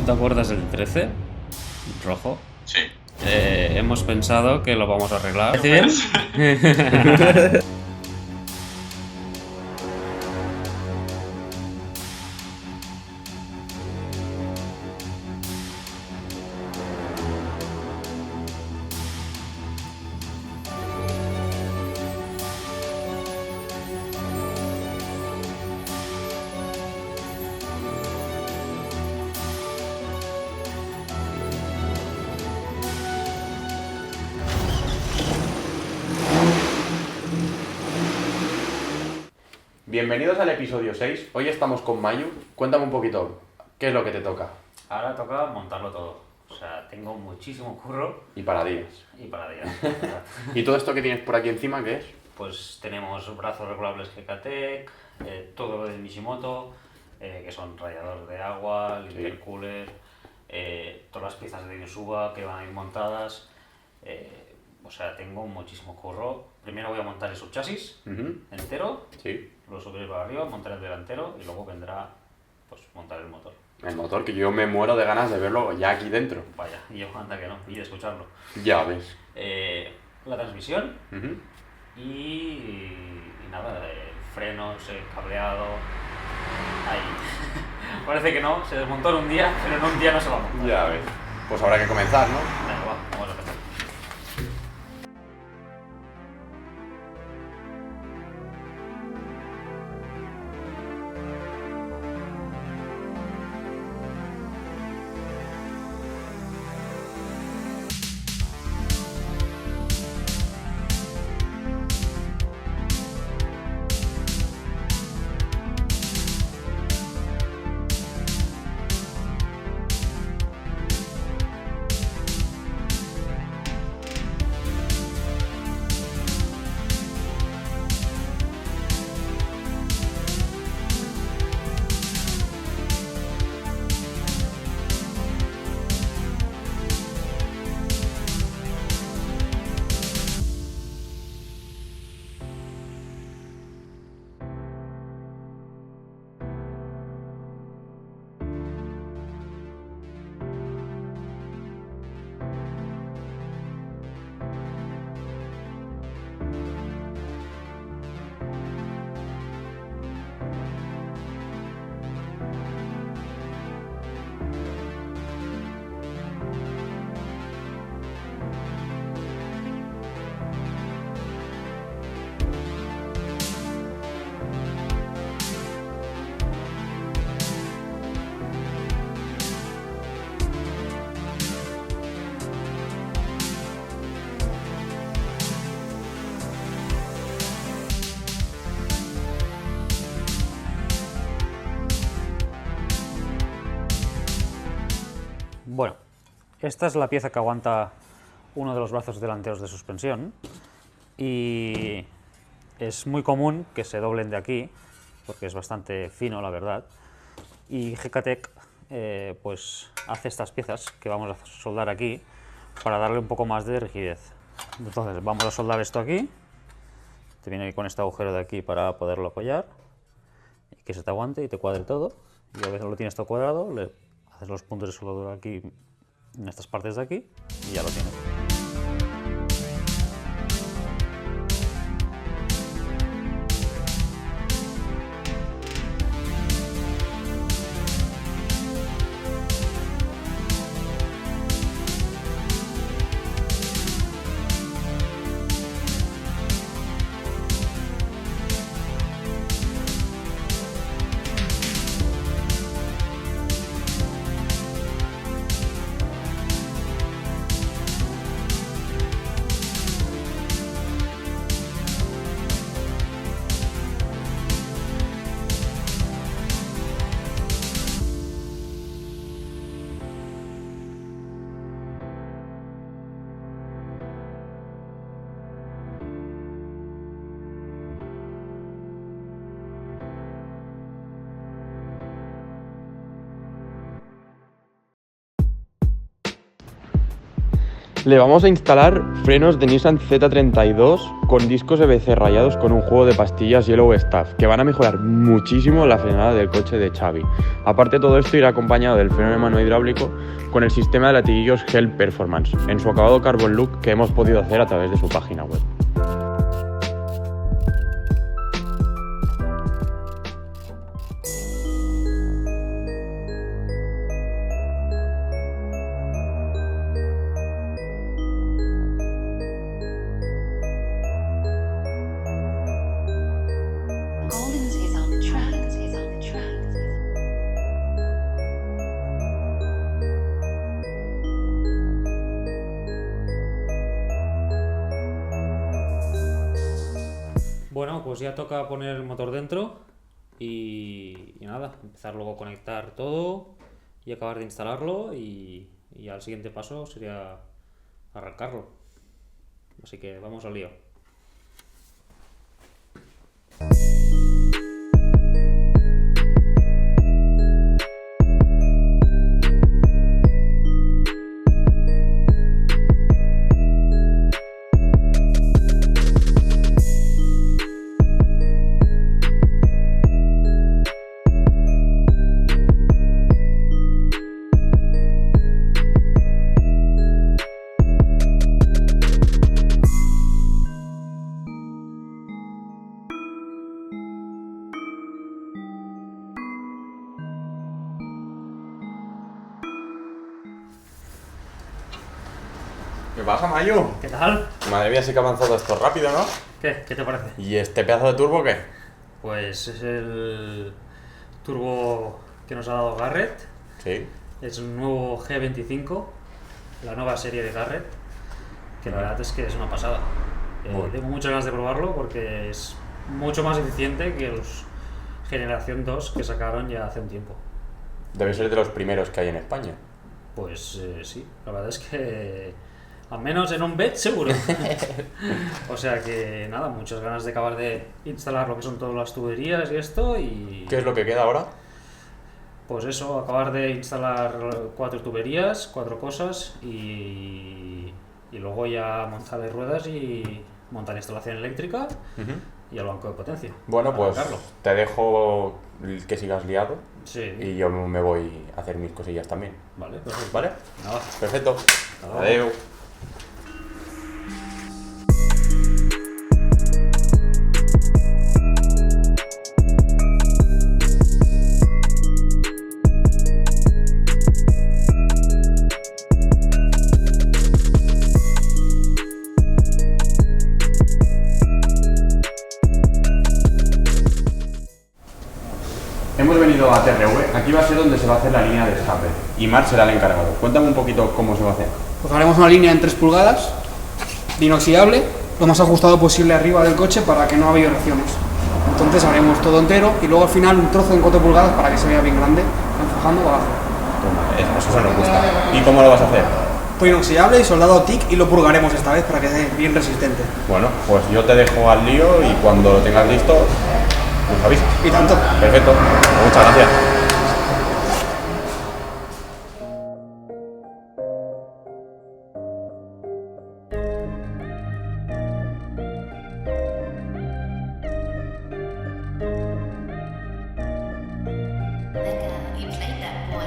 te acuerdas del 13? Rojo. Sí. Hemos pensado que lo vamos a arreglar. ¿Sí? Bienvenidos al episodio 6. Hoy estamos con Mayu. Cuéntame un poquito, ¿qué es lo que te toca? Ahora toca montarlo todo. O sea, tengo muchísimo curro Y para días. y para días. ¿Y todo esto que tienes por aquí encima qué es? Pues tenemos brazos regulables GKTEC, todo lo de Mishimoto, que son radiador de agua, intercooler, todas las piezas de Inosuba que van a ir montadas. O sea, tengo muchísimo curro. Primero voy a montar el subchasis entero, Sí. lo subiré para arriba, montar el delantero y luego vendrá pues montar el motor. El motor, que yo me muero de ganas de verlo ya aquí dentro. Vaya, y yo anda que no, y de escucharlo. Ya ves. La transmisión Ujú. y nada, frenos, cableado. Ahí. Parece que no, se desmontó en un día, pero en un día no se va a montar. Ya ves. Pues habrá que comenzar, ¿no? Venga, va, vamos a empezar. Bueno, esta es la pieza que aguanta uno de los brazos delanteros de suspensión y es muy común que se doblen de aquí porque es bastante fino, la verdad, y GKTEC pues hace estas piezas que vamos a soldar aquí para darle un poco más de rigidez. Entonces vamos a soldar esto aquí, te viene con este agujero de aquí para poderlo apoyar y que se te aguante y te cuadre todo, y a veces lo tienes todo cuadrado, le haces los puntos de soldadura aquí en estas partes de aquí y ya lo tienes. Le vamos a instalar frenos de Nissan Z32 con discos EBC rayados con un juego de pastillas Yellow Stuff, que van a mejorar muchísimo la frenada del coche de Xavi. Aparte, todo esto irá acompañado del freno de mano hidráulico con el sistema de latiguillos Hell Performance, en su acabado Carbon Look que hemos podido hacer a través de su página web. Bueno, pues ya toca poner el motor dentro y nada, empezar luego a conectar todo y acabar de instalarlo y ya el siguiente paso sería arrancarlo. Así que vamos al lío. ¿Qué pasa, Mayu? ¿Qué tal? Madre mía, sí que ha avanzado esto rápido, ¿no? ¿Qué te parece? ¿Y este pedazo de turbo qué? Pues es el turbo que nos ha dado Garrett. Sí. Es un nuevo G25, la nueva serie de Garrett, que la verdad es que es una pasada. Tengo muchas ganas de probarlo porque es mucho más eficiente que los Generación 2 que sacaron ya hace un tiempo. Debe ser de los primeros que hay en España. Pues sí, la verdad es que al menos en un BET seguro. O sea que nada, muchas ganas de acabar de instalar lo que son todas las tuberías y esto y... ¿Qué es lo que queda ahora? Pues eso, acabar de instalar 4 tuberías, 4 cosas y luego ya montar las ruedas y montar instalación eléctrica y el banco de potencia. Bueno, pues arrancarlo. te dejo que sigas liado Sí. y yo me voy a hacer mis cosillas también. Vale, perfecto. ¿Vale? Nada. Perfecto. Hasta luego. Adeu. Hemos venido a TRV, aquí va a ser donde se va a hacer la línea de escape y Marc será el encargado. Cuéntame un poquito cómo se va a hacer. Pues haremos una línea en 3 pulgadas de inoxidable, lo más ajustado posible arriba del coche para que no haya vibraciones. Entonces haremos todo entero y luego al final un trozo en 4 pulgadas para que se vea bien grande, enfocando abajo. Eso se nos gusta. ¿Y cómo lo vas a hacer? Pues inoxidable y soldado TIC y lo purgaremos esta vez para que sea bien resistente. Bueno, pues yo te dejo al lío y cuando lo tengas listo, nos avisas. Y tanto. Perfecto, muchas gracias. You played that boy.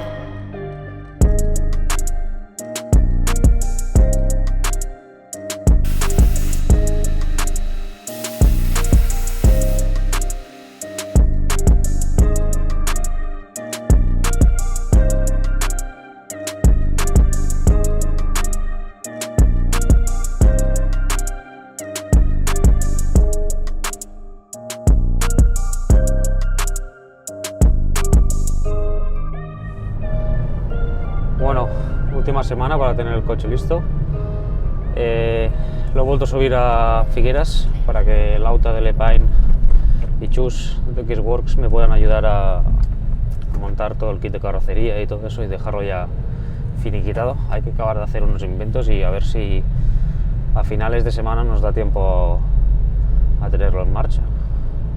Bueno, última semana para tener el coche listo. Lo he vuelto a subir a Figueras para que Lauta de Lepine y Chus de Xworks me puedan ayudar a montar todo el kit de carrocería y todo eso y dejarlo ya finiquitado. Hay que acabar de hacer unos inventos y a ver si a finales de semana nos da tiempo a tenerlo en marcha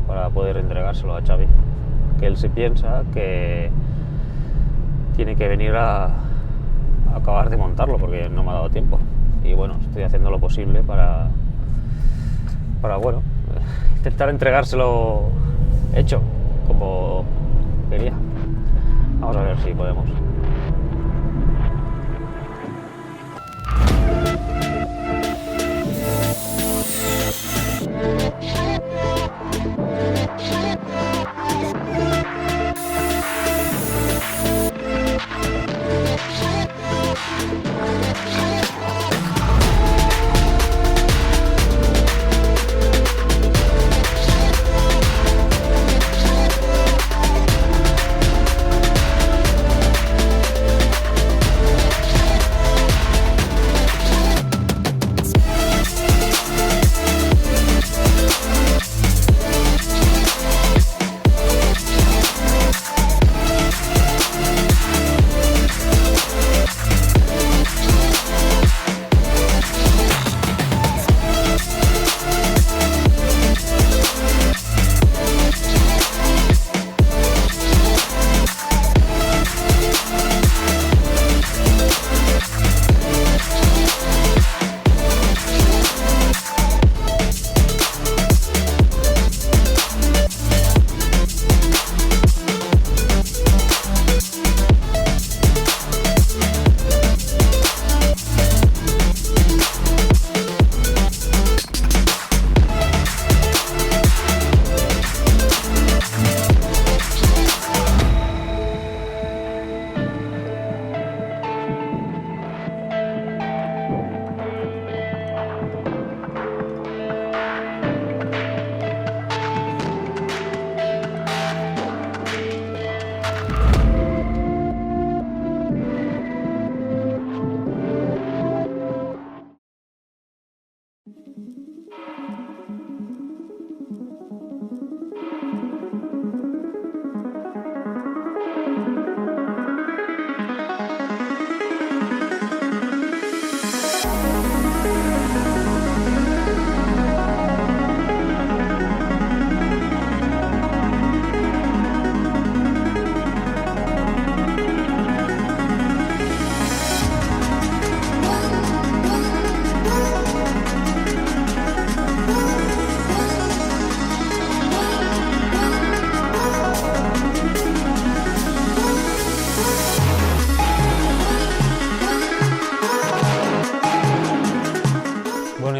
para poder entregárselo a Xavi, que él se piensa que tiene que venir a acabar de montarlo porque no me ha dado tiempo. y bueno, estoy haciendo lo posible para bueno, intentar entregárselo hecho como quería. Vamos a ver si podemos.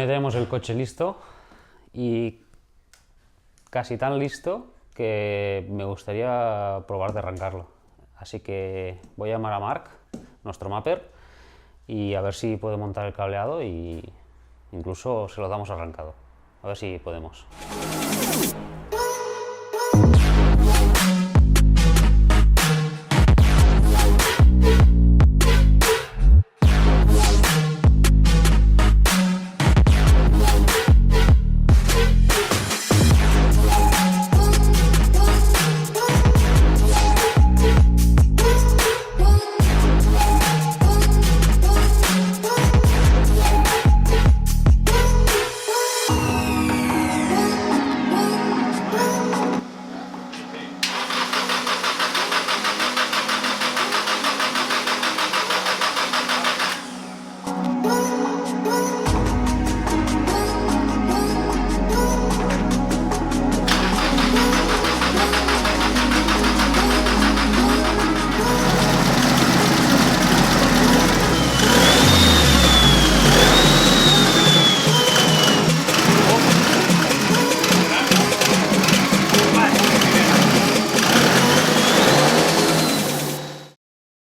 Tenemos el coche listo y casi tan listo que me gustaría probar de arrancarlo. Así que voy a llamar a Marc, nuestro mapper, y a ver si puede montar el cableado y incluso se lo damos arrancado. A ver si podemos.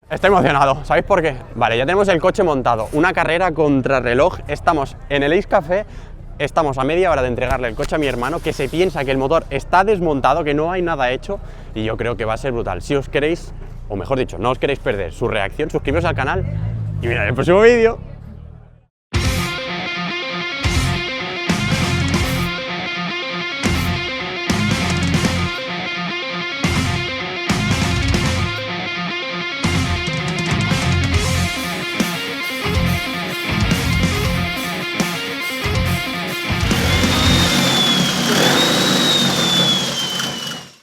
Estoy emocionado, ¿sabéis por qué? Vale, ya tenemos el coche montado, una carrera contrarreloj, estamos en el Ace Café, estamos a media hora de entregarle el coche a mi hermano, que se piensa que el motor está desmontado, que no hay nada hecho, y yo creo que va a ser brutal. Si os queréis, o mejor dicho, no os queréis perder su reacción, suscribiros al canal y mirad el próximo vídeo.